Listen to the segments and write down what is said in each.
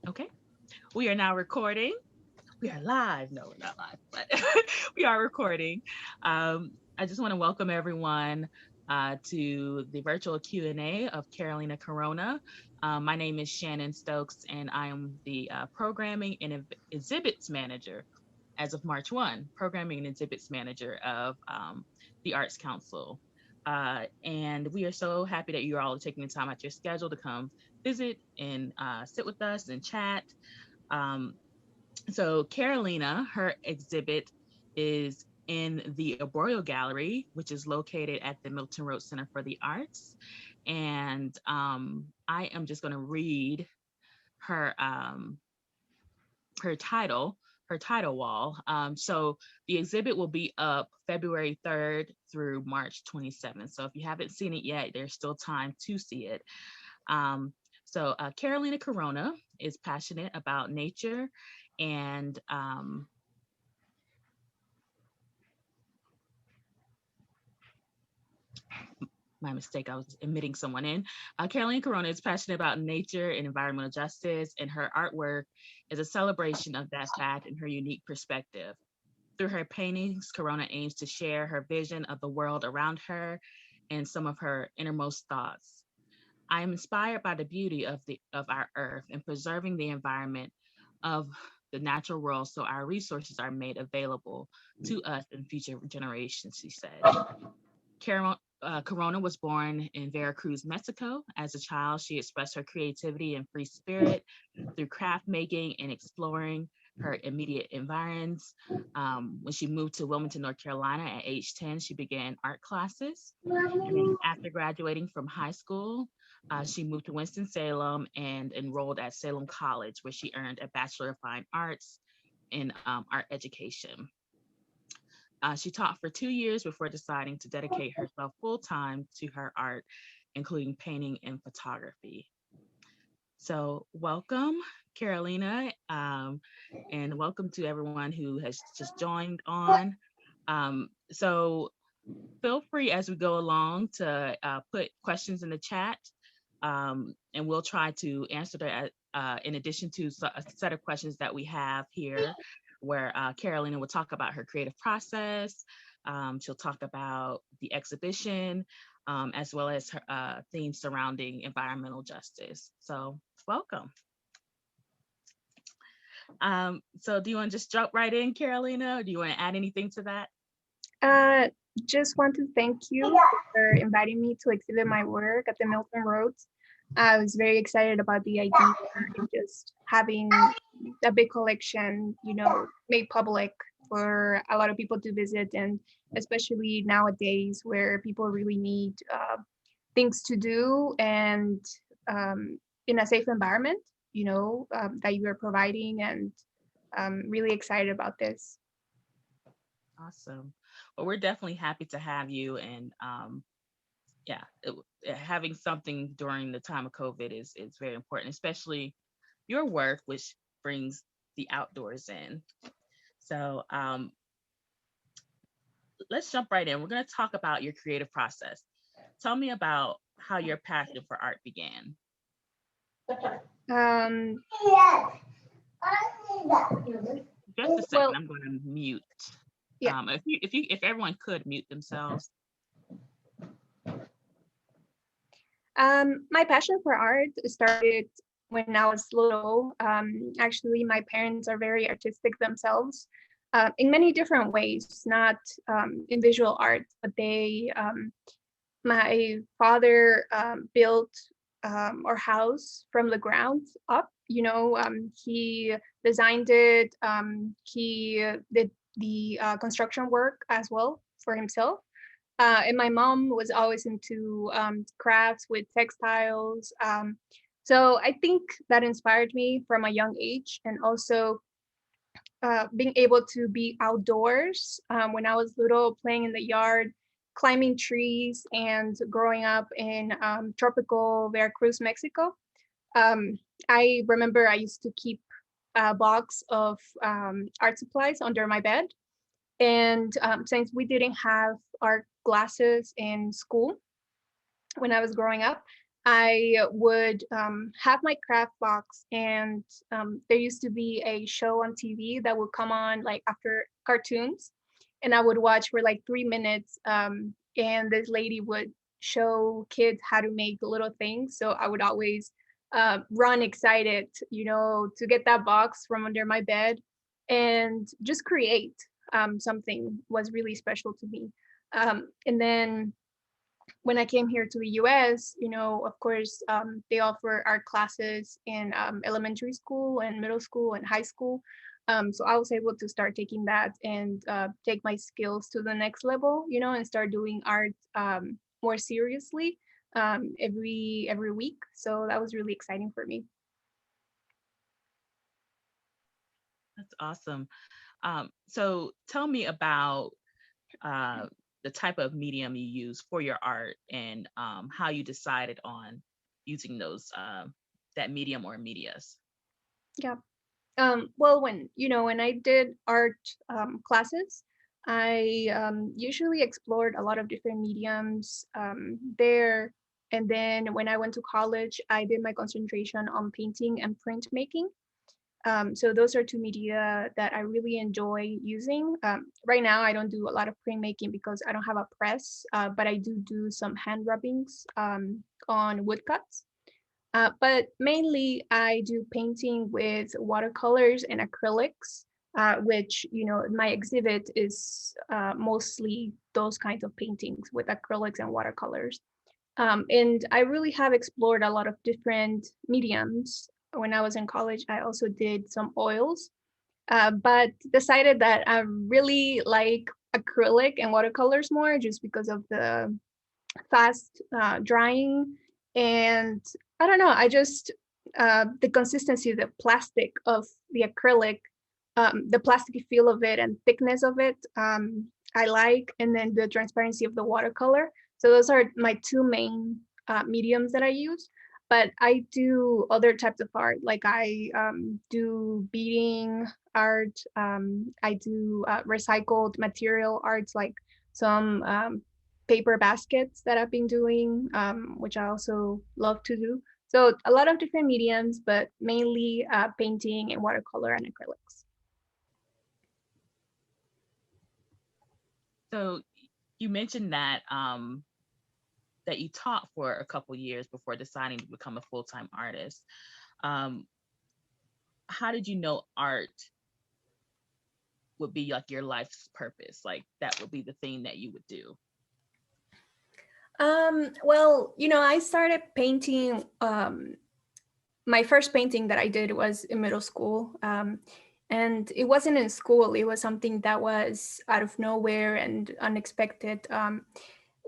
Okay. We are now recording. We are live. No, we're not live, but we are recording. I just want to welcome everyone to the virtual Q&A of Carolina Corona. My name is Shannon Stokes, and I am the Programming and Exhibits Manager as of March 1, Programming and Exhibits Manager of the Arts Council. And we are so happy that you all are taking the time out your schedule to come visit and sit with us and chat. Um, so Carolina, her exhibit is in the Arboreal Gallery, which is located at the Milton Road Center for the Arts. And I am just going to read her her title, her title wall. So the exhibit will be up February 3rd through March 27th. So if you haven't seen it yet, there's still time to see it. Um, so Carolina Corona is passionate about nature and my mistake, I was admitting someone in. Carolina Corona is passionate about nature and environmental justice, and her artwork is a celebration of that fact and her unique perspective. Through her paintings, Corona aims to share her vision of the world around her and some of her innermost thoughts. I am inspired by the beauty of our earth and preserving the environment of the natural world so our resources are made available to us and future generations, she said. Corona was born in Veracruz, Mexico. As a child, she expressed her creativity and free spirit through craft making and exploring her immediate environs. When she moved to Wilmington, North Carolina at age 10, she began art classes. And then after graduating from high school, she moved to Winston-Salem and enrolled at Salem College, where she earned a Bachelor of Fine Arts in art education. She taught for 2 years before deciding to dedicate herself full time to her art, including painting and photography. So, welcome, Carolina, and welcome to everyone who has just joined on. So, feel free as we go along to put questions in the chat, and we'll try to answer that in addition to a set of questions that we have here, where Carolina will talk about her creative process. She'll talk about the exhibition, as well as her themes surrounding environmental justice. So, welcome. So, do you want to just jump right in, Carolina, or do you want to add anything to that? Uh, just want to thank you for inviting me to exhibit my work at the Milton Roads. I was very excited about the idea and just having a big collection, made public for a lot of people to visit, and especially nowadays where people really need things to do and in a safe environment, that you are providing, and I'm really excited about this. Awesome. Well, we're definitely happy to have you, and yeah, having something during the time of COVID is very important, especially your work, which brings the outdoors in. So let's jump right in. We're going to talk about your creative process. Tell me about how your passion for art began. Um, Just a second, well, I'm going to mute. yeah. If everyone could mute themselves. My passion for art started when I was little. Actually, my parents are very artistic themselves, in many different ways, not in visual art, but my father built our house from the ground up. He designed it. He did the construction work as well for himself. And my mom was always into crafts with textiles. So I think that inspired me from a young age, and also being able to be outdoors when I was little, playing in the yard, climbing trees, and growing up in tropical Veracruz, Mexico. Um, I remember I used to keep a box of art supplies under my bed. And since we didn't have art classes in school when I was growing up, I would have my craft box, and there used to be a show on TV that would come on like after cartoons, and I would watch for like 3 minutes. And this lady would show kids how to make little things. So I would always run excited, to get that box from under my bed and just create something was really special to me. And then when I came here to the US, of course, they offer art classes in elementary school and middle school and high school. So I was able to start taking that and take my skills to the next level, and start doing art more seriously every week. So that was really exciting for me. That's awesome. So tell me about uh, the type of medium you use for your art, and how you decided on using those that medium or medias. Yeah. Well, when I did art classes, I usually explored a lot of different mediums there. And then when I went to college, I did my concentration on painting and printmaking. So those are two media that I really enjoy using. Right now, I don't do a lot of printmaking because I don't have a press, but I do some hand rubbings on woodcuts. But mainly, I do painting with watercolors and acrylics, which, my exhibit is mostly those kinds of paintings with acrylics and watercolors. And I really have explored a lot of different mediums. When I was in college, I also did some oils, but decided that I really like acrylic and watercolors more just because of the fast drying. And I don't know, I just the consistency, the plastic of the acrylic, the plasticky feel of it and thickness of it, I like. And then the transparency of the watercolor. So those are my two main mediums that I use. But I do other types of art, like I do beading art. I do recycled material arts, like some paper baskets that I've been doing, which I also love to do. So a lot of different mediums, but mainly painting and watercolor and acrylics. So you mentioned that you taught for a couple years before deciding to become a full-time artist. Um, how did you know art would be like your life's purpose? Like that would be the thing that you would do? Well, I started painting. My first painting that I did was in middle school. And it wasn't in school, it was something that was out of nowhere and unexpected.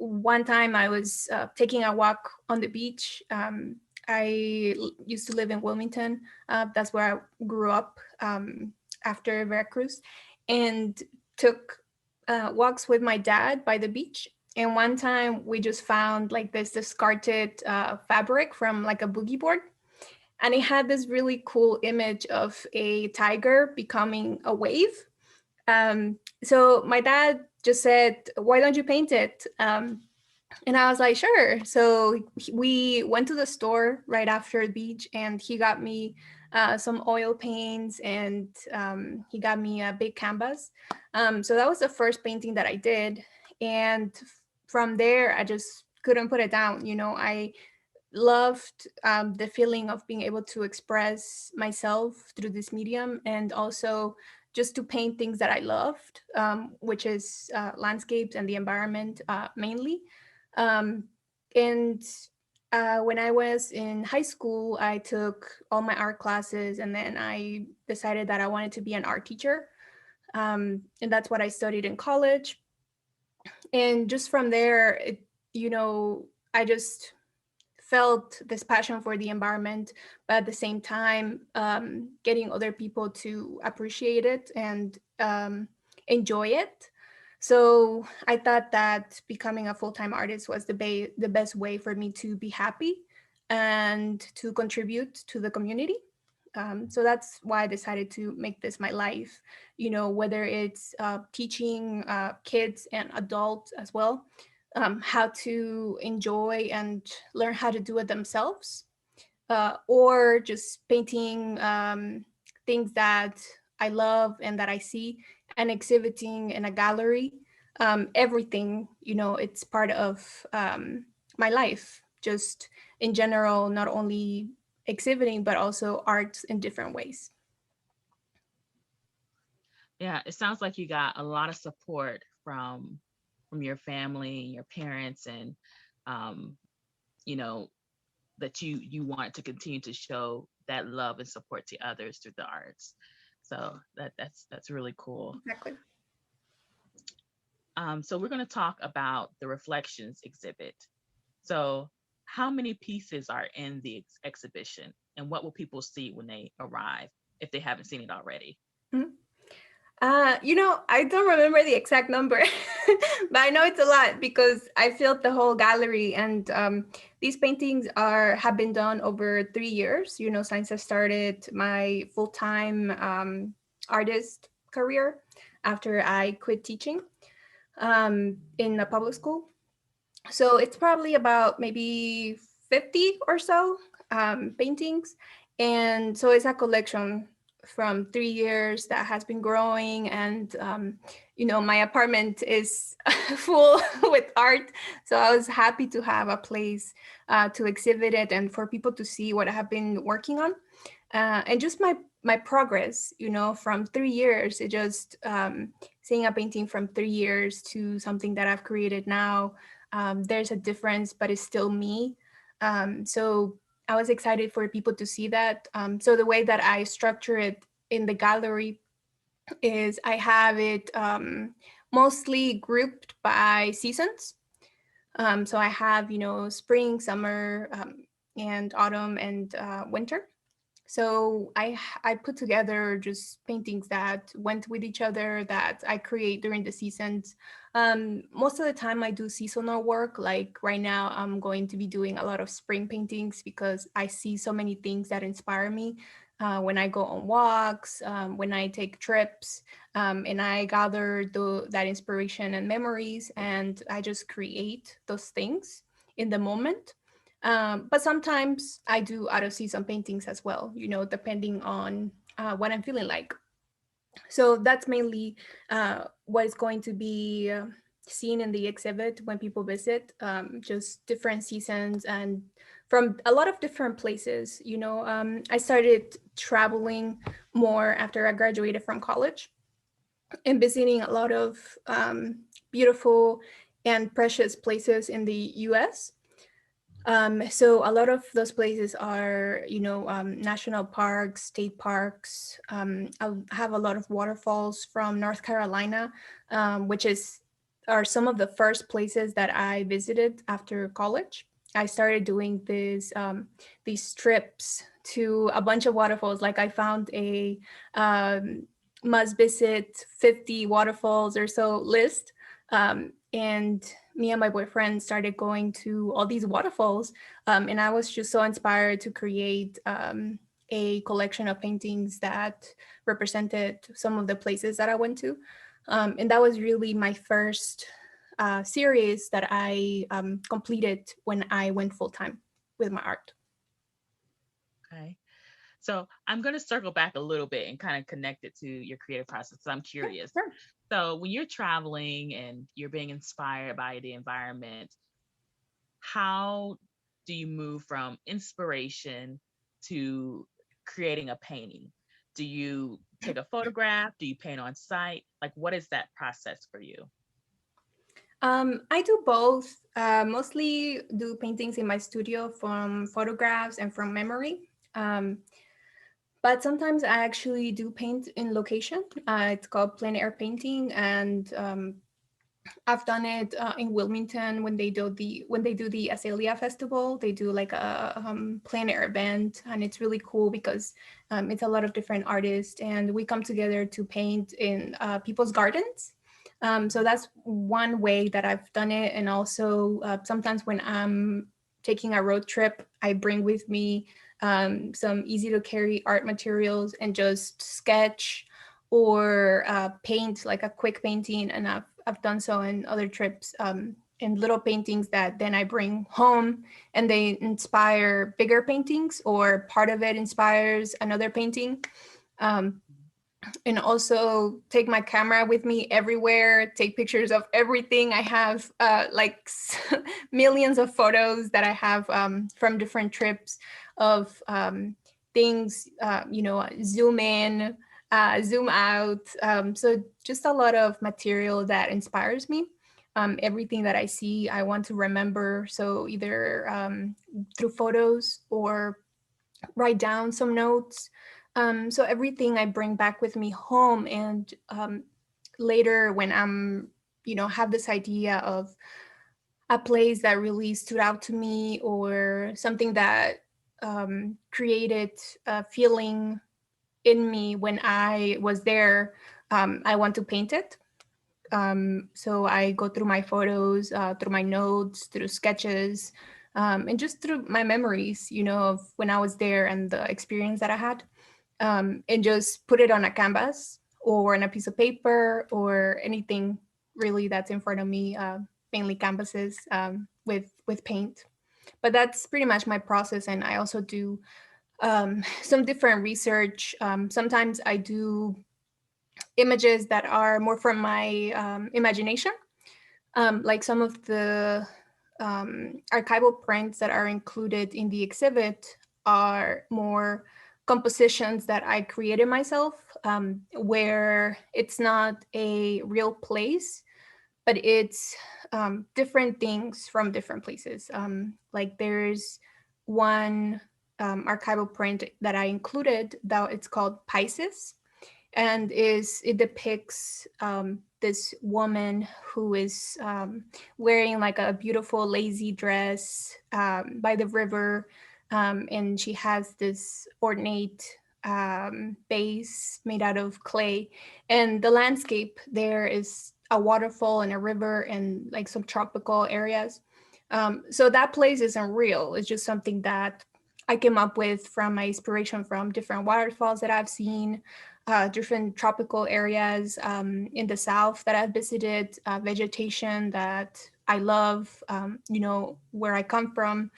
One time I was taking a walk on the beach. Used to live in Wilmington. That's where I grew up after Veracruz, and took walks with my dad by the beach. And one time we just found like this discarded fabric from like a boogie board, and it had this really cool image of a tiger becoming a wave. So my dad just said, "Why don't you paint it?" And I was like, "Sure." So we went to the store right after the beach, and he got me some oil paints, and he got me a big canvas. So that was the first painting that I did, and from there, I just couldn't put it down. I loved the feeling of being able to express myself through this medium, and also just to paint things that I loved, which is landscapes and the environment mainly. Um, and when I was in high school, I took all my art classes, and then I decided that I wanted to be an art teacher. And that's what I studied in college. And just from there, I just felt this passion for the environment, but at the same time, getting other people to appreciate it and enjoy it. So I thought that becoming a full-time artist was the best way for me to be happy and to contribute to the community. So that's why I decided to make this my life, whether it's teaching kids and adults as well. how to enjoy and learn how to do it themselves, or just painting things that I love and that I see and exhibiting in a gallery. Everything, it's part of my life, just in general, not only exhibiting, but also art in different ways. Yeah, it sounds like you got a lot of support from your family, your parents, and um, you know, that you want to continue to show that love and support to others through the arts. So that's really cool. Exactly. So we're going to talk about the reflections exhibit. So how many pieces are in the exhibition, and what will people see when they arrive if they haven't seen it already? Mhm. I don't remember the exact number, but I know it's a lot because I filled the whole gallery, and these paintings have been done over 3 years. Since I started my full-time artist career after I quit teaching in a public school. So it's probably about maybe 50 or so paintings. And so it's a collection from 3 years that has been growing. And, my apartment is full with art. So I was happy to have a place to exhibit it and for people to see what I have been working on. And just my progress, from 3 years, it just seeing a painting from 3 years to something that I've created now. There's a difference, but it's still me. So I was excited for people to see that. So the way that I structure it in the gallery is I have it mostly grouped by seasons. So I have, spring, summer, and autumn and winter. So I put together just paintings that went with each other that I create during the seasons. Most of the time I do seasonal work. Like right now, I'm going to be doing a lot of spring paintings because I see so many things that inspire me when I go on walks, when I take trips, and I gather that inspiration and memories, and I just create those things in the moment. But sometimes I do out of season paintings as well, depending on what I'm feeling like. So that's mainly what is going to be seen in the exhibit when people visit, just different seasons and from a lot of different places. I started traveling more after I graduated from college and visiting a lot of beautiful and precious places in the US. So a lot of those places are, national parks, state parks. I have a lot of waterfalls from North Carolina, which are some of the first places that I visited after college. I started doing these trips to a bunch of waterfalls. Like I found a must visit 50 waterfalls or so list. And me and my boyfriend started going to all these waterfalls. And I was just so inspired to create a collection of paintings that represented some of the places that I went to. And that was really my first series that I completed when I went full time with my art. Okay. So I'm going to circle back a little bit and kind of connect it to your creative process. So I'm Yeah, curious. sure. So when you're traveling and you're being inspired by the environment, how do you move from inspiration to creating a painting? Do you take a photograph? Do you paint on site? Like, what is that process for you? I do both. Mostly do paintings in my studio from photographs and from memory. But sometimes I actually do paint in location. It's called plein air painting, and I've done it in Wilmington when they do the Azalea Festival. They do like a plein air event, and it's really cool because it's a lot of different artists, and we come together to paint in people's gardens. So that's one way that I've done it, and also sometimes when I'm taking a road trip, I bring with me some easy to carry art materials and just sketch or paint like a quick painting, and I've done so in other trips. and little paintings that then I bring home, and they inspire bigger paintings, or part of it inspires another painting. Um, and also take my camera with me everywhere, take pictures of everything. I have like millions of photos that I have from different trips of things, zoom in, zoom out. So just a lot of material that inspires me. Everything that I see, I want to remember. So either through photos or write down some notes. So everything I bring back with me home, and later when I'm, have this idea of a place that really stood out to me, or something that created a feeling in me when I was there, I want to paint it. So I go through my photos, through my notes, through sketches, and just through my memories, of when I was there and the experience that I had, and just put it on a canvas or on a piece of paper or anything really that's in front of me, mainly canvases, with paint. But that's pretty much my process. And I also do some different research. Sometimes I do images that are more from my imagination, like some of the archival prints that are included in the exhibit are more compositions that I created myself, where it's not a real place, but it's different things from different places. Like there's one archival print that I included that it's called Pisces, and it depicts this woman who is wearing like a beautiful lazy dress by the river, and she has this ornate base made out of clay, and the landscape there is a waterfall and a river and like some tropical areas. So that place isn't real. It's just something that I came up with from my inspiration from different waterfalls that I've seen, different tropical areas in the South that I've visited, vegetation that I love. Where I come from,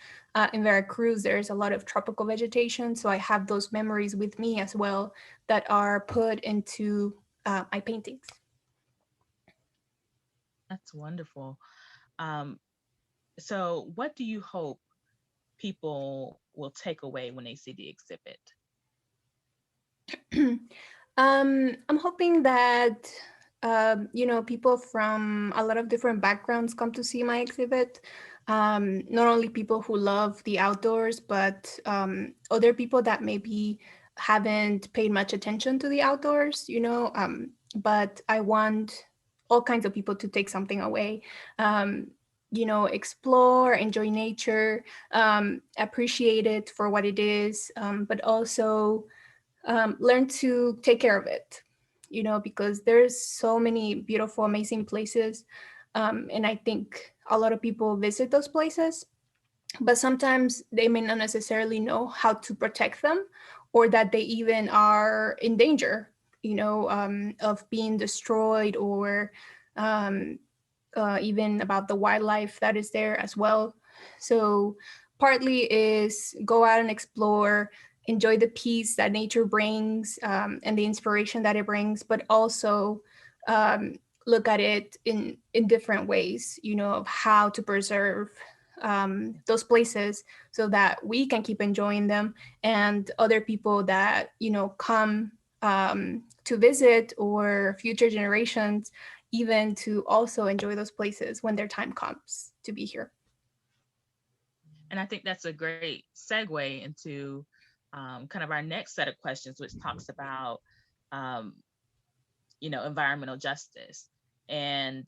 in Veracruz, there's a lot of tropical vegetation. So I have those memories with me as well that are put into my paintings. That's wonderful. Um, so what do you hope people will take away when they see the exhibit? I'm hoping that people from a lot of different backgrounds come to see my exhibit. Not only people who love the outdoors, but other people that maybe haven't paid much attention to the outdoors. But I want all kinds of people to take something away. Explore, enjoy nature, appreciate it for what it is, but also learn to take care of it, because there's so many beautiful, amazing places. And I think a lot of people visit those places, but sometimes they may not necessarily know how to protect them, or that they even are in danger, of being destroyed, or um, even about the wildlife that is there as well. So partly is go out and explore, enjoy the peace that nature brings, and the inspiration that it brings, but also look at it in different ways, of how to preserve those places so that we can keep enjoying them, and other people that come to visit, or future generations even, to also enjoy those places when their time comes to be here. And I think that's a great segue into kind of our next set of questions, which talks about, um, environmental justice. And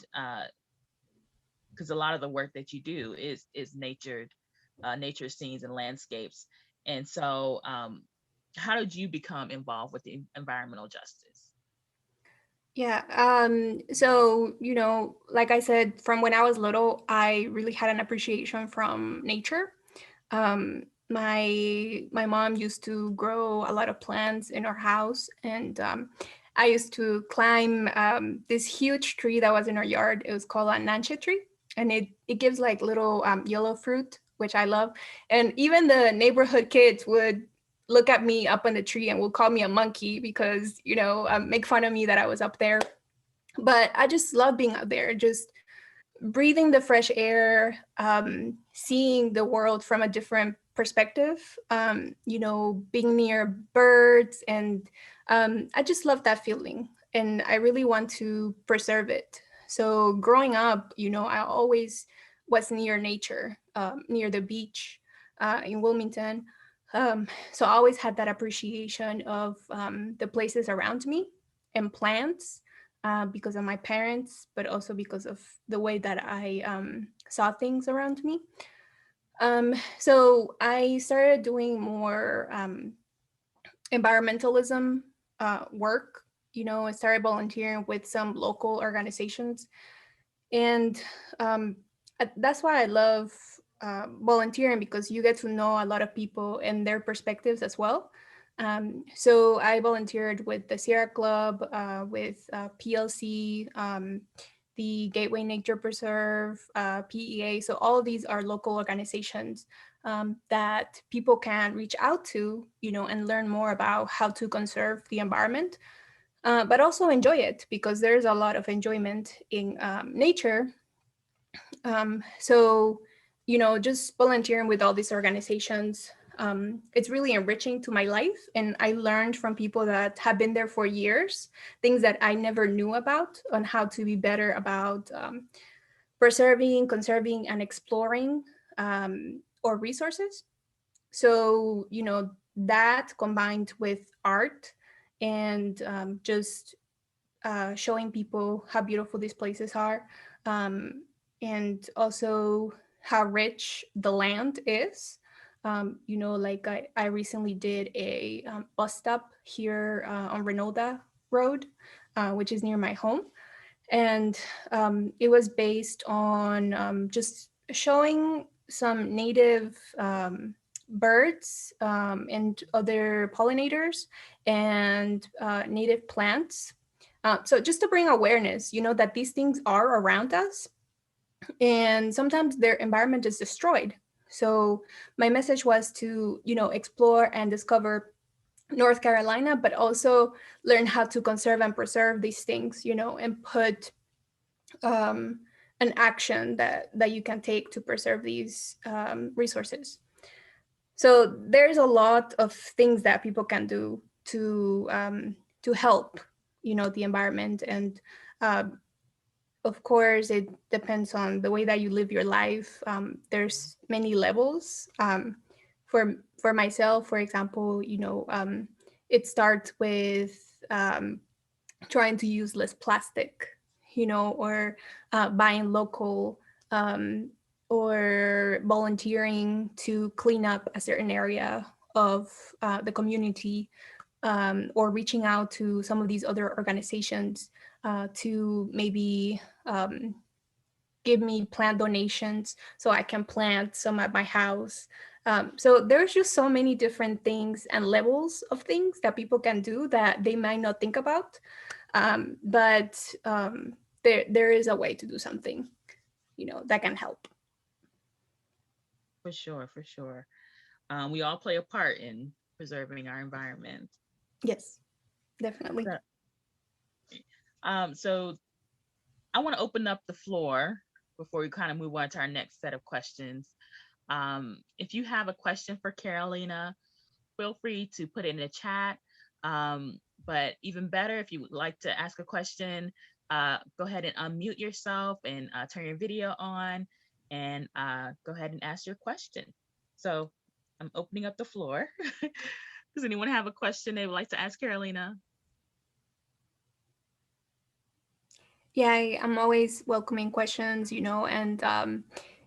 because a lot of the work that you do is nature scenes and landscapes. And so, how did you become involved with the environmental justice? Yeah. So, like I said, from when I was little, I really had an appreciation from nature. My mom used to grow a lot of plants in our house, and I used to climb this huge tree that was in our yard. It was called a nanche tree, and it it gives like little yellow fruit, which I love. And even the neighborhood kids would look at me up on the tree and would call me a monkey because, make fun of me that I was up there. But I just love being out there, just breathing the fresh air, seeing the world from a different perspective, being near birds. And I just love that feeling. And I really want to preserve it. So growing up, I always was near nature, near the beach in Wilmington. So I always had that appreciation of the places around me and plants, because of my parents, but also because of the way that I saw things around me. So I started doing more environmentalism work. I started volunteering with some local organizations. And that's why I love volunteering, because you get to know a lot of people and their perspectives as well. So I volunteered with the Sierra Club, with PLC, the Gateway Nature Preserve, PEA. So all of these are local organizations that people can reach out to, and learn more about how to conserve the environment, but also enjoy it, because there's a lot of enjoyment in nature. So, just volunteering with all these organizations, it's really enriching to my life. And I learned from people that have been there for years, things that I never knew about on how to be better about preserving, conserving, and exploring our resources. So, that combined with art and just showing people how beautiful these places are, and also how rich the land is. Like I recently did a bus stop here on Renolda Road, which is near my home. And it was based on just showing some native birds and other pollinators and native plants. So just to bring awareness, that these things are around us, and sometimes their environment is destroyed. So my message was to, explore and discover North Carolina, but also learn how to conserve and preserve these things, and put um, an action that you can take to preserve these resources. So there's a lot of things that people can do to help, the environment. And uh, of course, it depends on the way that you live your life. There's many levels. For myself, for example, it starts with trying to use less plastic, or buying local, um, or volunteering to clean up a certain area of the community, or reaching out to some of these other organizations to maybe give me plant donations so I can plant some at my house. So there's just so many different things and levels of things that people can do that they might not think about. But there is a way to do something, that can help. For sure, for sure. We all play a part in preserving our environment. Yes, definitely. So, so I want to open up the floor before we kind of move on to our next set of questions. If you have a question for Carolina, feel free to put it in the chat. But even better, if you would like to ask a question, go ahead and unmute yourself and turn your video on, and go ahead and ask your question. So I'm opening up the floor. Does anyone have a question they would like to ask Carolina? Yeah, I'm always welcoming questions, and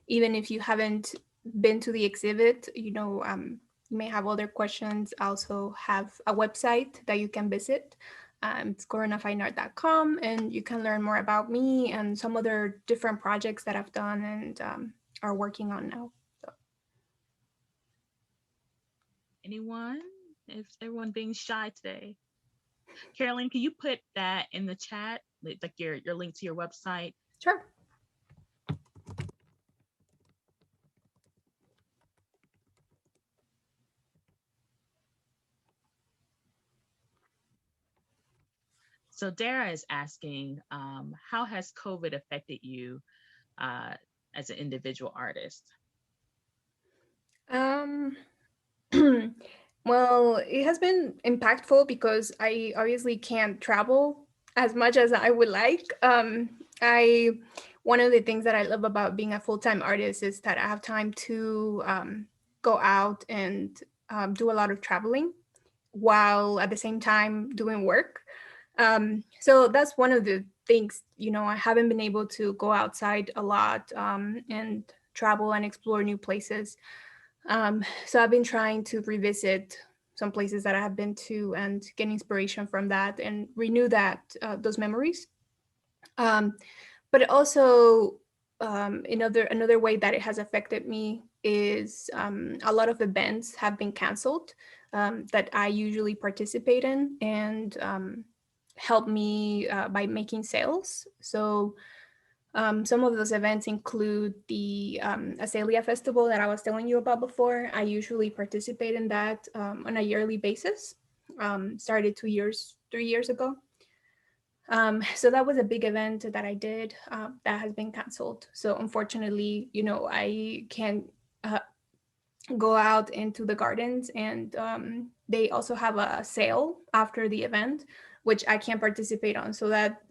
even if you haven't been to the exhibit, you may have other questions. I also have a website that you can visit. It's coronafineart.com, and you can learn more about me and some other different projects that I've done and are working on now. So. Anyone? Is everyone being shy today? Carolyn, can you put that in the chat, like your link to your website? Sure. So Dara is asking, how has COVID affected you uh, as an individual artist? Um, well, it has been impactful because I obviously can't travel as much as I would like. I One of the things that I love about being a full-time artist is that I have time to go out and do a lot of traveling while at the same time doing work. So that's one of the things, I haven't been able to go outside a lot and travel and explore new places. So I've been trying to revisit some places that I have been to and get inspiration from that and renew those memories. Um, but also, another way that it has affected me is a lot of events have been canceled that I usually participate in and help me by making sales. So some of those events include the Azalea Festival that I was telling you about before. I usually participate in that on a yearly basis. Started 3 years ago. So that was a big event that I did that has been canceled. So unfortunately, I can't uh, go out into the gardens, and they also have a sale after the event, which I can't participate on. So that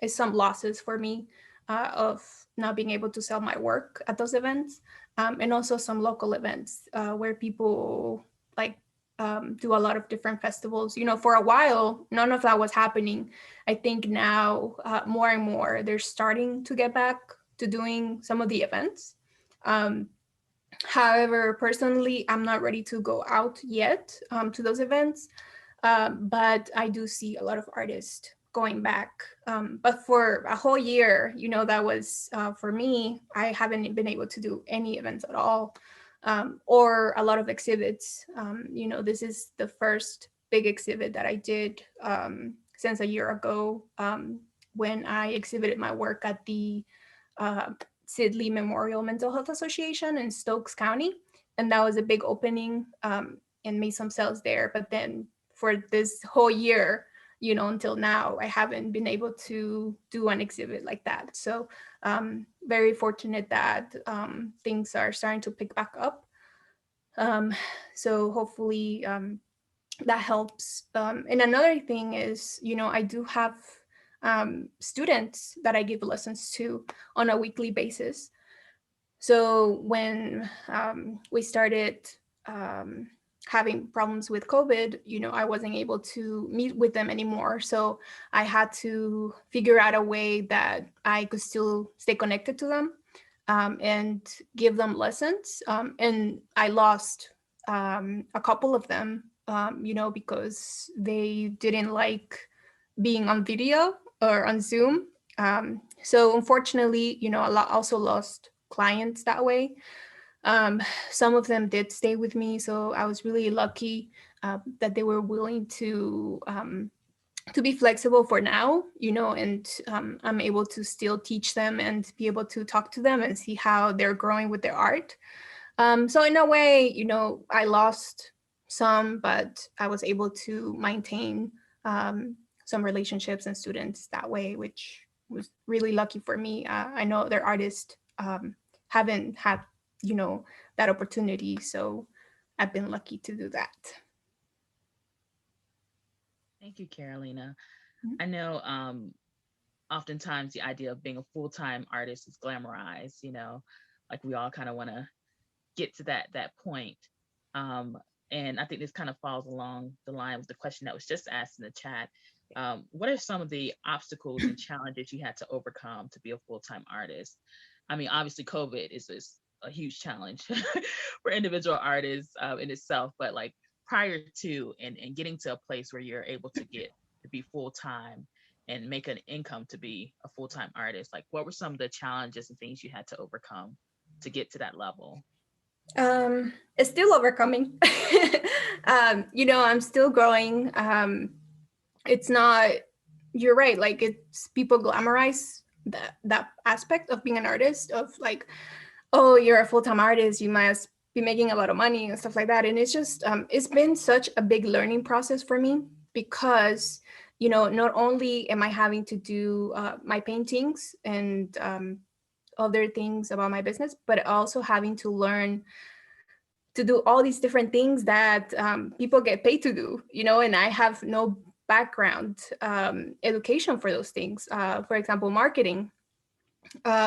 is some losses for me of not being able to sell my work at those events, and also some local events where people like do a lot of different festivals. For a while, none of that was happening. I think now more and more they're starting to get back to doing some of the events. However, personally, I'm not ready to go out yet to those events, but I do see a lot of artists going back. But for a whole year, that was for me, I haven't been able to do any events at all, or a lot of exhibits. This is the first big exhibit that I did since a year ago when I exhibited my work at the uh, Sidley Memorial Mental Health Association in Stokes County. And that was a big opening and made some sales there. But then for this whole year, until now, I haven't been able to do an exhibit like that. So very fortunate that things are starting to pick back up. Um, so hopefully that helps. And another thing is, I do have students that I give lessons to on a weekly basis. So when we started um, having problems with COVID, I wasn't able to meet with them anymore. So I had to figure out a way that I could still stay connected to them and give them lessons. And I lost a couple of them, because they didn't like being on video or on Zoom. So unfortunately, a lot also lost clients that way. Um, some of them did stay with me, so I was really lucky that they were willing to be flexible for now, and I'm able to still teach them and be able to talk to them and see how they're growing with their art. So in a way, I lost some, but I was able to maintain some relationships and students that way, which was really lucky for me. I know other artists haven't had, that opportunity. So I've been lucky to do that. Thank you, Carolina. Mhm. I know oftentimes the idea of being a full-time artist is glamorized, like we all kind of want to get to that point. Um, and I think this kind of falls along the line with the question that was just asked in the chat. What are some of the obstacles and challenges you had to overcome to be a full-time artist? I mean, obviously, COVID is a huge challenge for individual artists in itself, but like prior to and getting to a place where you're able to get to be full-time and make an income to be a full-time artist, like what were some of the challenges and things you had to overcome to get to that level? It's still overcoming. I'm still growing. It's not, you're right, like it's people glamorize that aspect of being an artist, of like, oh, you're a full-time artist, you must be making a lot of money and stuff like that. And it's just it's been such a big learning process for me because not only am I having to do my paintings and other things about my business, but also having to learn to do all these different things that people get paid to do, and I have no background education for those things. For example, marketing,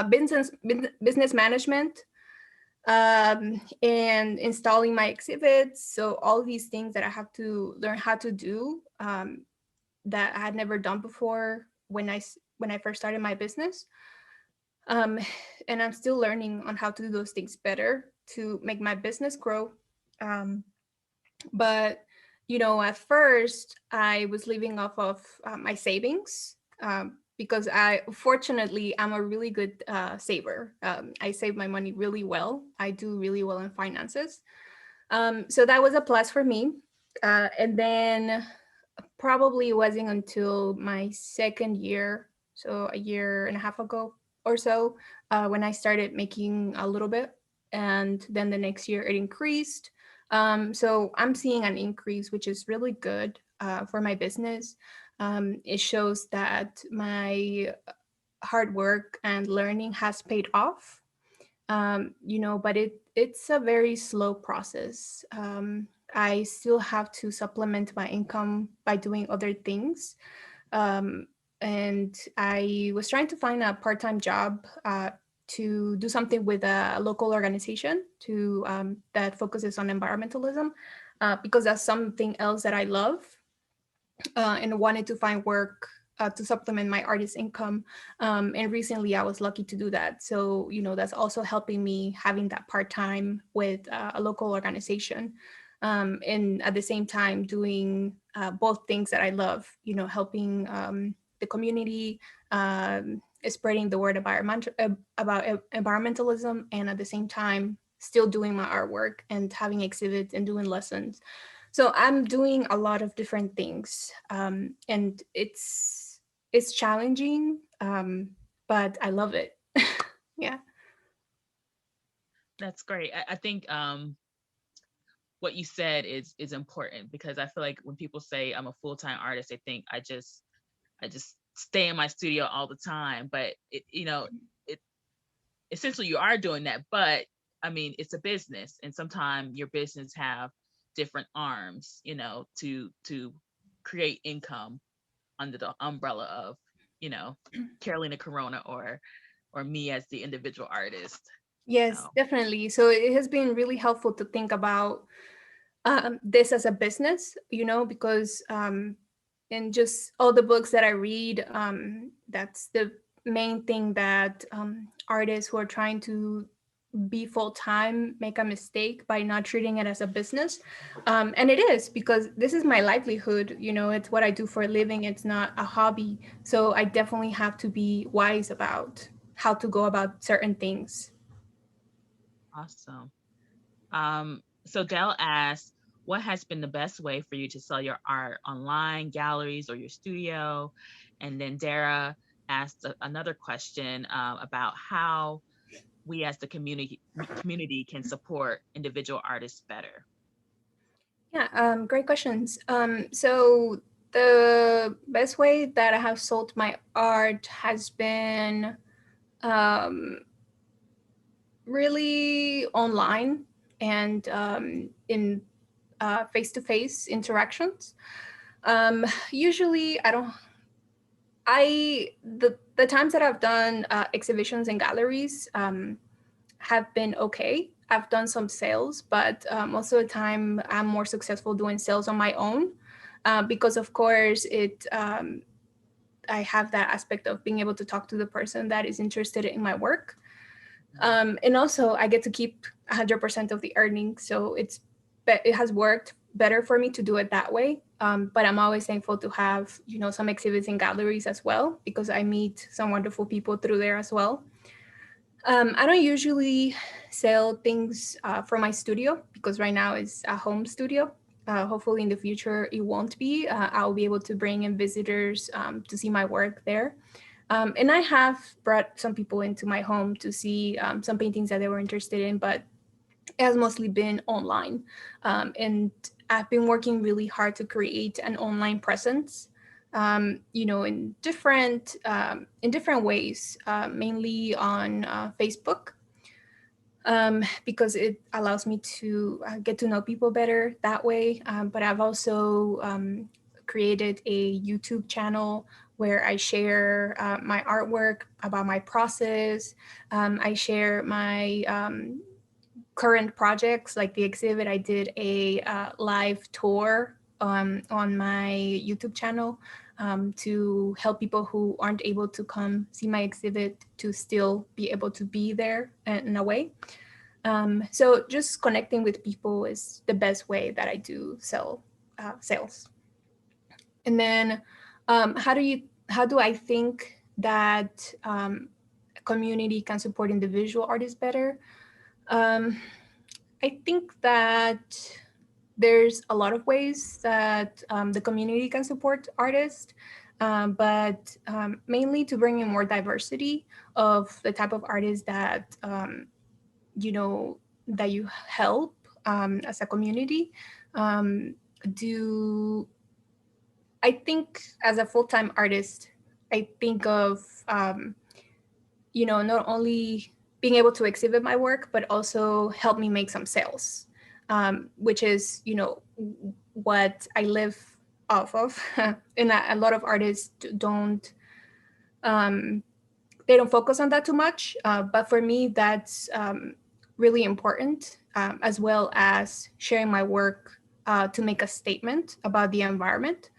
business management, and installing my exhibits. So all these things that I have to learn how to do, that I had never done before when I first started my business. Um, and I'm still learning on how to do those things better to make my business grow. Um, but at first I was living off of my savings, because I'm a really good saver. I save my money really well. I do really well in finances. So that was a plus for me. And then probably it wasn't until my second year, so a year and a half ago or so, when I started making a little bit. And then the next year it increased. So I'm seeing an increase, which is really good for my business. It shows that my hard work and learning has paid off. But it's a very slow process. I still have to supplement my income by doing other things. Um, and I was trying to find a part-time job to do something with a local organization that focuses on environmentalism, because that's something else that I love, and wanted to find work to supplement my artist income. And recently I was lucky to do that. So, that's also helping me having that part-time with a local organization. And at the same time doing both things that I love, helping the community, spreading the word about environmentalism, and at the same time still doing my artwork and having exhibits and doing lessons. So I'm doing a lot of different things, and it's challenging, but I love it. Yeah. That's great. I think what you said is important, because I feel like when people say I'm a full-time artist, they think I just stay in my studio all the time. But it essentially you are doing that. But I mean, it's a business, and sometimes your business have different arms, to create income under the umbrella of, you know, Carolina Corona or me as the individual artist. Yes, So definitely. So it has been really helpful to think about this as a business, because in just all the books that I read, that's the main thing that artists who are trying to be full time make a mistake by not treating it as a business. And it is, because this is my livelihood, it's what I do for a living, it's not a hobby. So I definitely have to be wise about how to go about certain things. awesome. So Dell asks, what has been the best way for you to sell your art online, galleries, or your studio? And then Dara asked another question about how we as the community can support individual artists better. Yeah, great questions. So the best way that I have sold my art has been um, really online and in face-to-face interactions. Usually, I don't. The times that I've done exhibitions and galleries have been okay. I've done some sales, but most of the time I'm more successful doing sales on my own, because of course I have that aspect of being able to talk to the person that is interested in my work. And also I get to keep 100% of the earnings. So it has worked better for me to do it that way. But I'm always thankful to have, some exhibits in galleries as well, because I meet some wonderful people through there as well. I don't usually sell things from my studio, because right now it's a home studio. Hopefully in the future it won't be. I'll be able to bring in visitors to see my work there. And I have brought some people into my home to see some paintings that they were interested in, but it has mostly been online. And I've been working really hard to create an online presence. in different ways, mainly on Facebook, because it allows me to get to know people better that way. But I've also created a YouTube channel where I share my artwork, about my process. I share my current projects, like the exhibit. I did a live tour on my YouTube channel to help people who aren't able to come see my exhibit to still be able to be there in a way. So just connecting with people is the best way that I do sales. And then how do I think that a community can support individual artists better? Um, I think that there's a lot of ways that the community can support artists, but mainly to bring in more diversity of the type of artists that you know that you help as a community. Um, do I think as a full-time artist, I think of not only being able to exhibit my work, but also help me make some sales, which is, what I live off of. And a lot of artists don't, um, they don't focus on that too much. But for me, that's really important, as well as sharing my work to make a statement about the environment.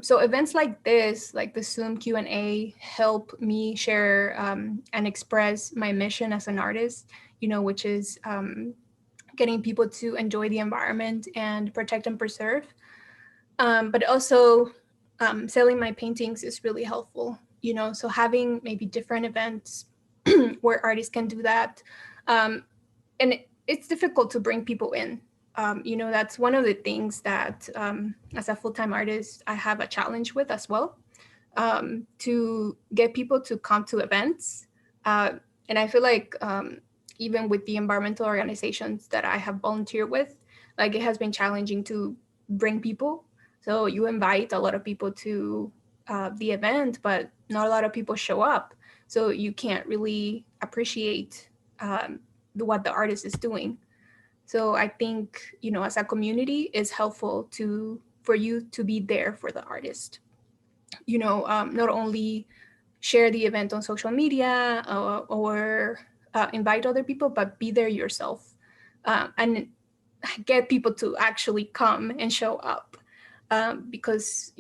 So events like this, like the Zoom Q&A, help me share and express my mission as an artist, which is getting people to enjoy the environment and protect and preserve. But also selling my paintings is really helpful, so having maybe different events where artists can do that. And it's difficult to bring people in. That's one of the things that as a full-time artist, I have a challenge with as well, to get people to come to events. And I feel like even with the environmental organizations that I have volunteered with, like it has been challenging to bring people. So you invite a lot of people to the event, but not a lot of people show up. So you can't really appreciate what the artist is doing. So I think, as a community, it's helpful for you to be there for the artist. Not only share the event on social media or invite other people, but be there yourself, and get people to actually come and show up, because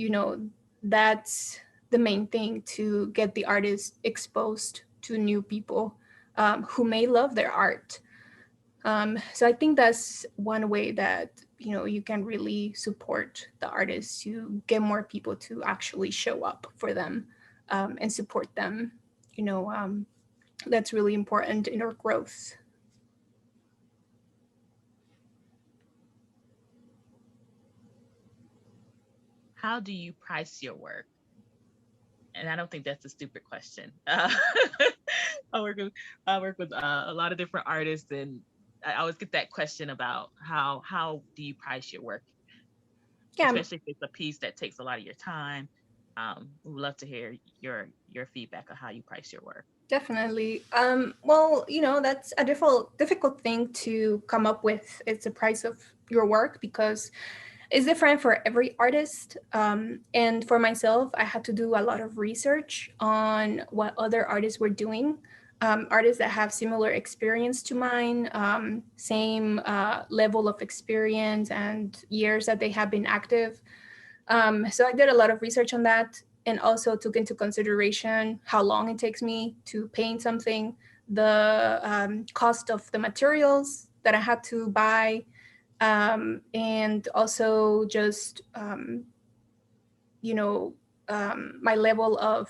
that's the main thing, to get the artist exposed to new people who may love their art. So I think that's one way that you can really support the artists, to get more people to actually show up for them and support them. That's really important in our growth. How do you price your work? And I don't think that's a stupid question. I work with a lot of different artists, and I always get that question about how do you price your work, Yeah, especially if it's a piece that takes a lot of your time. We would love to hear your feedback on how you price your work. definitely. Well, that's a difficult thing to come up with. It's the price of your work, because it's different for every artist. And for myself, I had to do a lot of research on what other artists were doing. Artists that have similar experience to mine, same level of experience and years that they have been active. So I did a lot of research on that, and also took into consideration how long it takes me to paint something, the cost of the materials that I had to buy, and also just my level of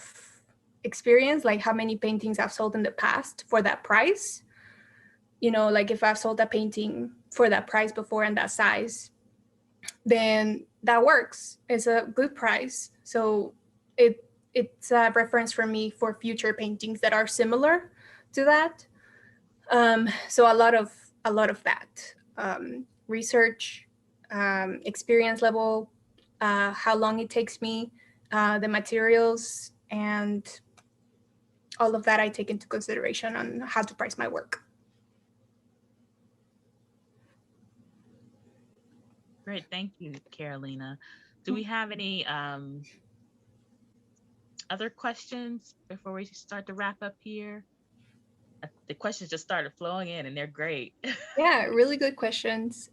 experience, like how many paintings I've sold in the past for that price. Like if I've sold a painting for that price before and that size, then that works. It's a good price. So it's a reference for me for future paintings that are similar to that. So a lot of that research, experience level, how long it takes me, the materials, and all of that I take into consideration on how to price my work. Great, thank you, Carolina. Do we have any other questions before we start to wrap up here? The questions just started flowing in, and they're great. Yeah, really good questions.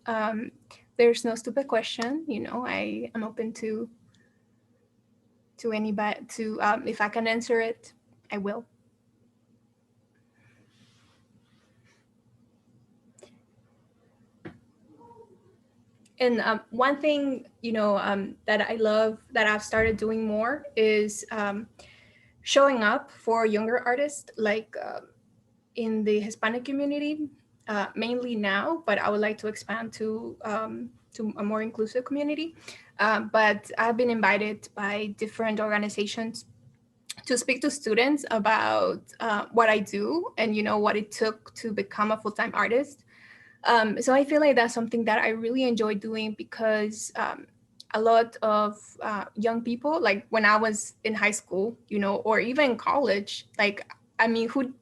There's no stupid question. You know, I am open to anybody. To if I can answer it, I will. And one thing, you know, that I love that I've started doing more is showing up for younger artists, like in the Hispanic community, mainly now. But I would like to expand to a more inclusive community. But I've been invited by different organizations to speak to students about what I do and you know what it took to become a full-time artist. So I feel like that's something that I really enjoy doing because a lot of young people, like when I was in high school, you know, or even college, like, I mean, who,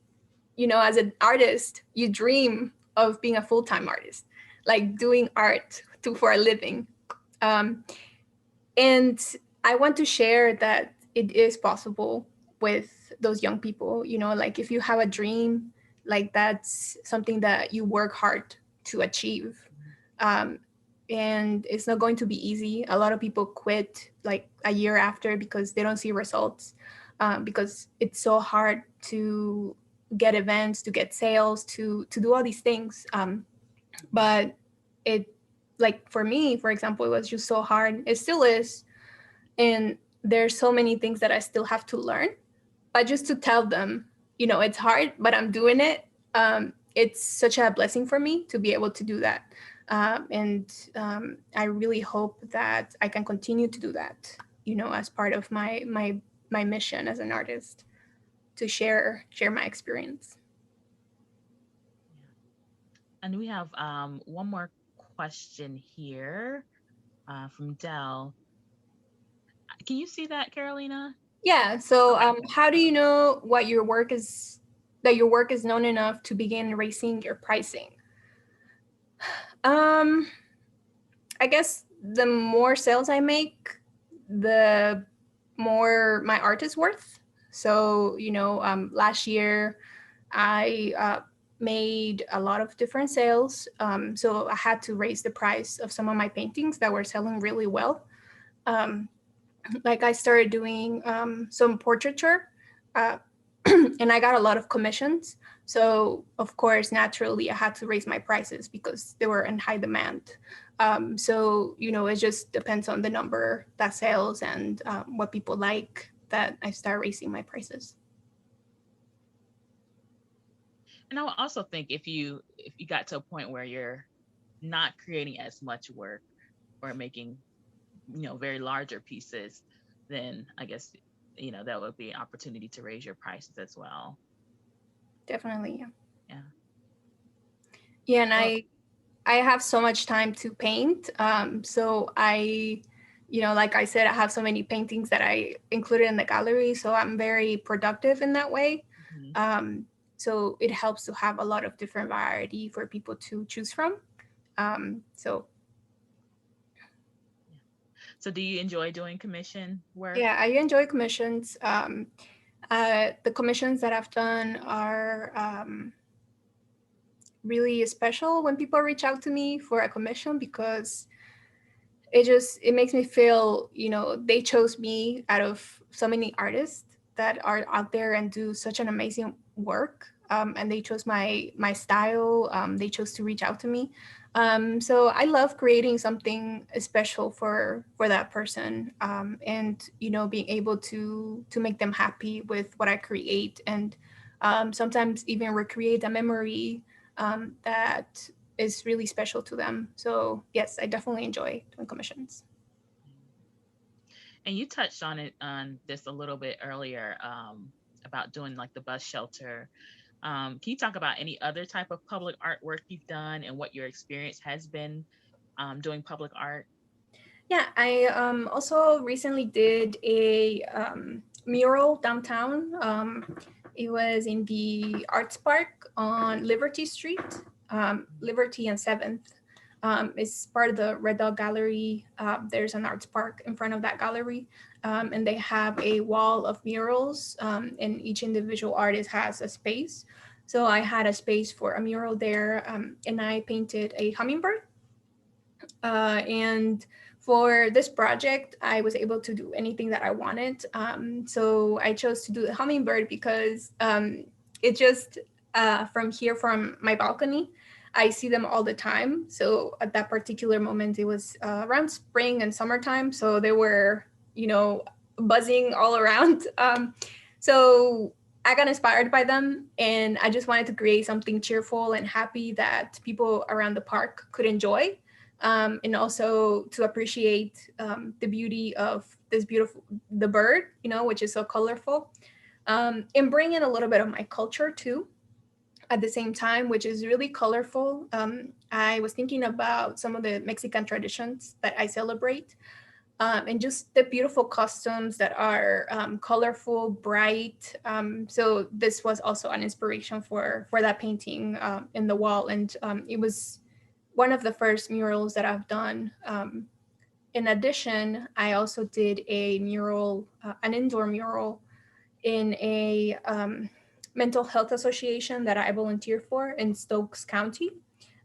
you know, as an artist, you dream of being a full-time artist, like doing art for a living. Um, and I want to share that it is possible with those young people, you know, like if you have a dream, like that's something that you work hard to achieve. um, and it's not going to be easy. A lot of people quit like a year after because they don't see results, because it's so hard to get events, to get sales, to do all these things. But it, like for me, for example, it was just so hard. It still is, and there's so many things that I still have to learn. But just to tell them, you know, it's hard, but I'm doing it. It's such a blessing for me to be able to do that, and I really hope that I can continue to do that. You know, as part of my mission as an artist, to share my experience. And we have one more question here from Dell. Can you see that, Carolina? Yeah. So, Okay. how do you know what your work is, that your work is known enough to begin raising your pricing? Um, I guess the more sales I make, the more my art is worth. So, you know, last year I made a lot of different sales. So I had to raise the price of some of my paintings that were selling really well. Um, like I started doing some portraiture, uh, and I got a lot of commissions. So of course, naturally, I had to raise my prices because they were in high demand. So you know, it just depends on the number that sells and what people like, that I start raising my prices. And I would also think if you got to a point where you're not creating as much work or making, very larger pieces, then I guess, that would be an opportunity to raise your prices as well. Definitely, yeah. Yeah. Yeah, and Well, I have so much time to paint. So I, you know, like I said, I have so many paintings that I included in the gallery. So I'm very productive in that way. mhm. Um, so it helps to have a lot of different variety for people to choose from. So Yeah. So do you enjoy doing commission work? yeah, I enjoy commissions. The commissions that I've done are really special when people reach out to me for a commission, because it makes me feel, you know, they chose me out of so many artists that are out there and do such an amazing work, and they chose my style. They chose to reach out to me. So I love creating something special for that person, and you know, being able to make them happy with what I create, and sometimes even recreate a memory that is really special to them. So yes, I definitely enjoy doing commissions. And you touched on it on this a little bit earlier, about doing like the bus shelter. Can you talk about any other type of public artwork you've done and what your experience has been doing public art? Yeah, I also recently did a mural downtown. It was in the Arts Park on Liberty Street, Liberty and 7th. It's part of the Red Dog Gallery. There's an arts park in front of that gallery, and they have a wall of murals, and each individual artist has a space. So I had a space for a mural there, and I painted a hummingbird. And for this project, I was able to do anything that I wanted. So I chose to do the hummingbird because it just, from here, from my balcony, I see them all the time. So at that particular moment, it was around spring and summertime. So they were, buzzing all around. So I got inspired by them, and I just wanted to create something cheerful and happy that people around the park could enjoy, and also to appreciate the beauty of this beautiful the bird, which is so colorful, and bring in a little bit of my culture too at the same time, which is really colorful. I was thinking about some of the Mexican traditions that I celebrate, and just the beautiful costumes that are colorful, bright. So this was also an inspiration for that painting in the wall, and it was one of the first murals that I've done. In addition, I also did a mural, an indoor mural in a mental health association that I volunteer for in Stokes County.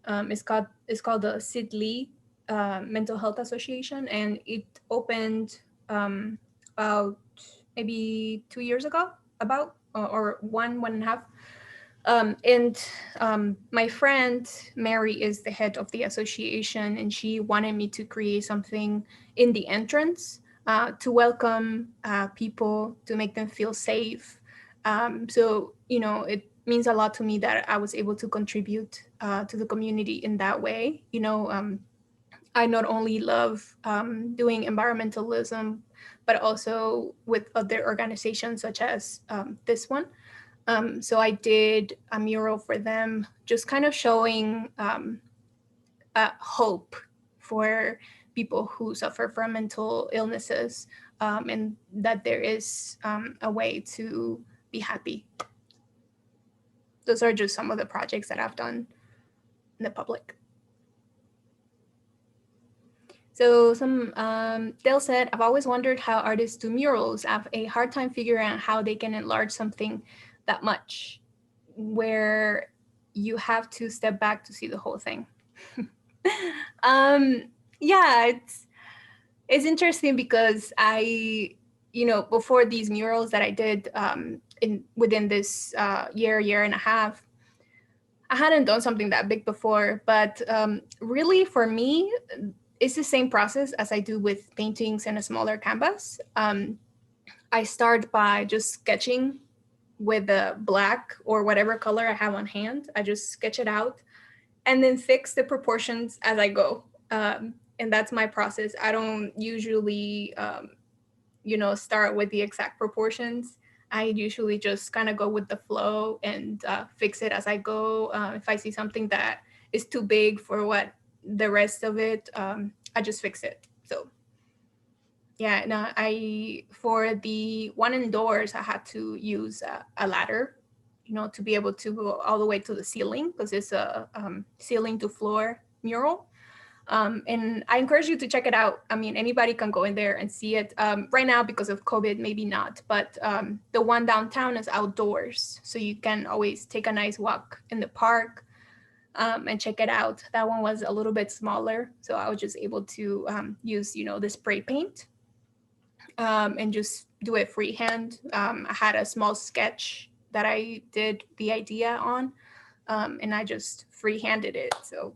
It's called the Sid Lee Mental Health Association, and it opened about maybe 2 years ago, about or one and a half. And my friend Mary is the head of the association, and she wanted me to create something in the entrance to welcome people, to make them feel safe. So, it means a lot to me that I was able to contribute to the community in that way. I not only love doing environmentalism, but also with other organizations such as this one. So I did a mural for them, just kind of showing hope for people who suffer from mental illnesses, and that there is a way to be happy. Those are just some of the projects that I've done in the public. So Dale said, I've always wondered how artists do murals. I have a hard time figuring out how they can enlarge something that much, where you have to step back to see the whole thing. Yeah, it's interesting because before these murals that I did within this year and a half, I hadn't done something that big before. But really, for me, it's the same process as I do with paintings in a smaller canvas. I start by just sketching with the black or whatever color I have on hand. I just sketch it out and then fix the proportions as I go. And that's my process. I don't usually, start with the exact proportions. I usually just kind of go with the flow and fix it as I go. If I see something that is too big for what the rest of it, I just fix it. So yeah, no, for the one indoors, I had to use a ladder, to be able to go all the way to the ceiling, because it's a ceiling to floor mural. And I encourage you to check it out. I mean, anybody can go in there and see it. Right now, because of COVID, maybe not, but the one downtown is outdoors. So you can always take a nice walk in the park and check it out. That one was a little bit smaller. So I was just able to use, the spray paint and just do it freehand. I had a small sketch that I did the idea on, and I just freehanded it. So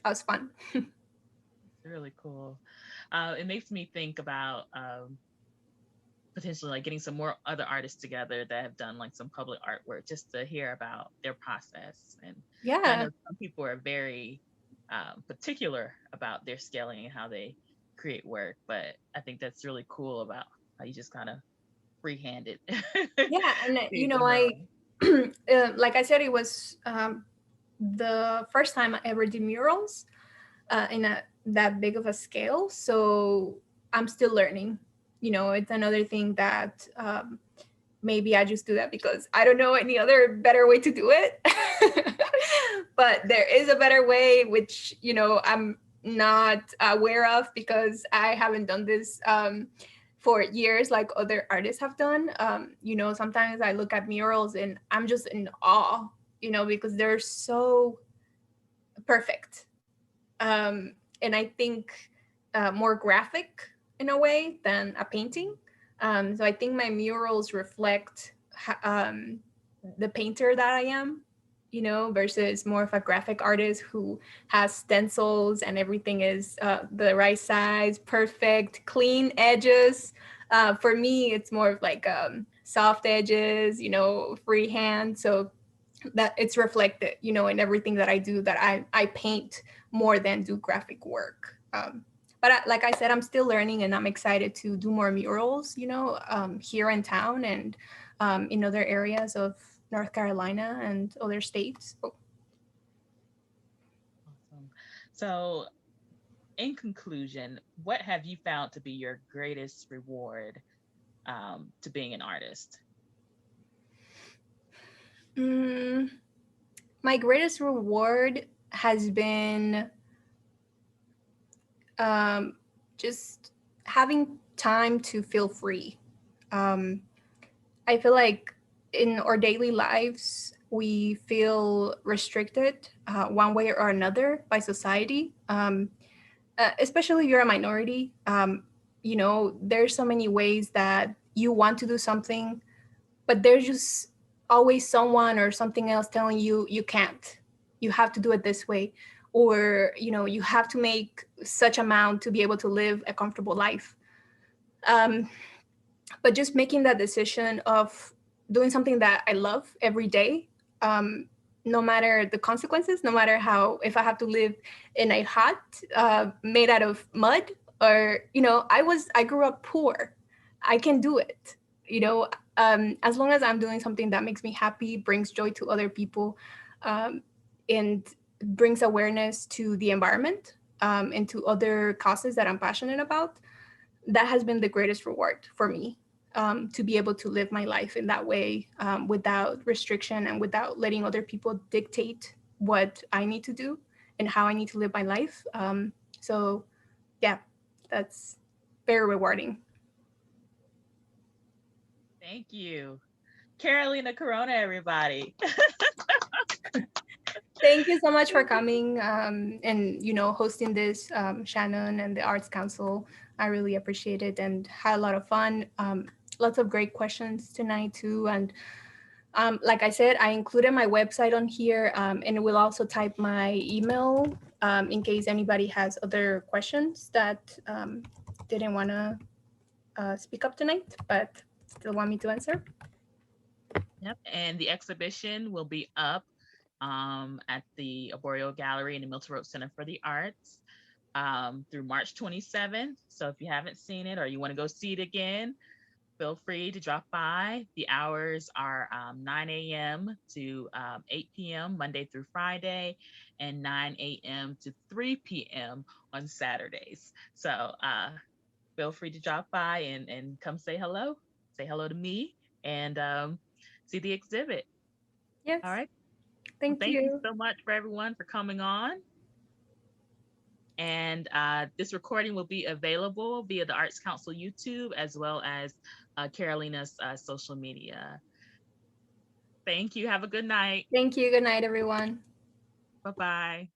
that was fun. Really cool. It makes me think about potentially like getting some more other artists together that have done like some public artwork, just to hear about their process. And I Yeah. know some people are very particular about their scaling and how they create work, but I think that's really cool about how you just kind of freehand it. Yeah. And, Create the mural. like I said, it was the first time I ever did murals in a that big of a scale. So I'm still learning. You know, it's another thing that maybe I just do that because I don't know any other better way to do it. But there is a better way, which, you know, I'm not aware of because I haven't done this for years like other artists have done. You know, sometimes I look at murals and I'm just in awe, you know, because they're so perfect. And I think more graphic in a way than a painting. So I think my murals reflect the painter that I am, you know, versus more of a graphic artist who has stencils and everything is the right size, perfect, clean edges. For me, it's more of like soft edges, you know, freehand. So that it's reflected, you know, in everything that I do, that I paint more than do graphic work. But like I said, I'm still learning and I'm excited to do more murals, you know, here in town and in other areas of North Carolina and other states. Oh, Awesome. So, in conclusion, what have you found to be your greatest reward to being an artist? mm, my greatest reward has been um, just having time to feel free. Um, I feel like in our daily lives, we feel restricted one way or another by society, especially if you're a minority. You know, there's so many ways that you want to do something, but there's just always someone or something else telling you you can't. You have to do it this way, or you know, you have to make such amount to be able to live a comfortable life. Um, but just making that decision of doing something that I love every day, no matter the consequences, no matter how, if I have to live in a hut made out of mud, or you know, I grew up poor, I can do it. You know, as long as I'm doing something that makes me happy, brings joy to other people, um, and brings awareness to the environment and to other causes that I'm passionate about, that has been the greatest reward for me, to be able to live my life in that way, without restriction and without letting other people dictate what I need to do and how I need to live my life. So, yeah, that's very rewarding. Thank you. Carolina Corona, everybody. Thank you so much for coming, and you know, hosting this, Shannon and the Arts Council. I really appreciate it and had a lot of fun. Lots of great questions tonight too, and like I said, I included my website on here, and it will also type my email in case anybody has other questions that didn't want to speak up tonight, but still want me to answer. Yep. And the exhibition will be up at the Arboreal Gallery in the Milton Road Center for the Arts through March 27th. So if you haven't seen it or you want to go see it again, feel free to drop by. The hours are 9 a.m. to 8 p.m. Monday through Friday, and 9 a.m. to 3 p.m. on Saturdays. So feel free to drop by and come say hello. Say hello to me and see the exhibit. All Yes, right. Well, thank thank you you. so much for everyone for coming on. And this recording will be available via the Arts Council YouTube as well as Carolina's social media. Thank you. Have a good night. Thank you. Good night, everyone. Bye bye.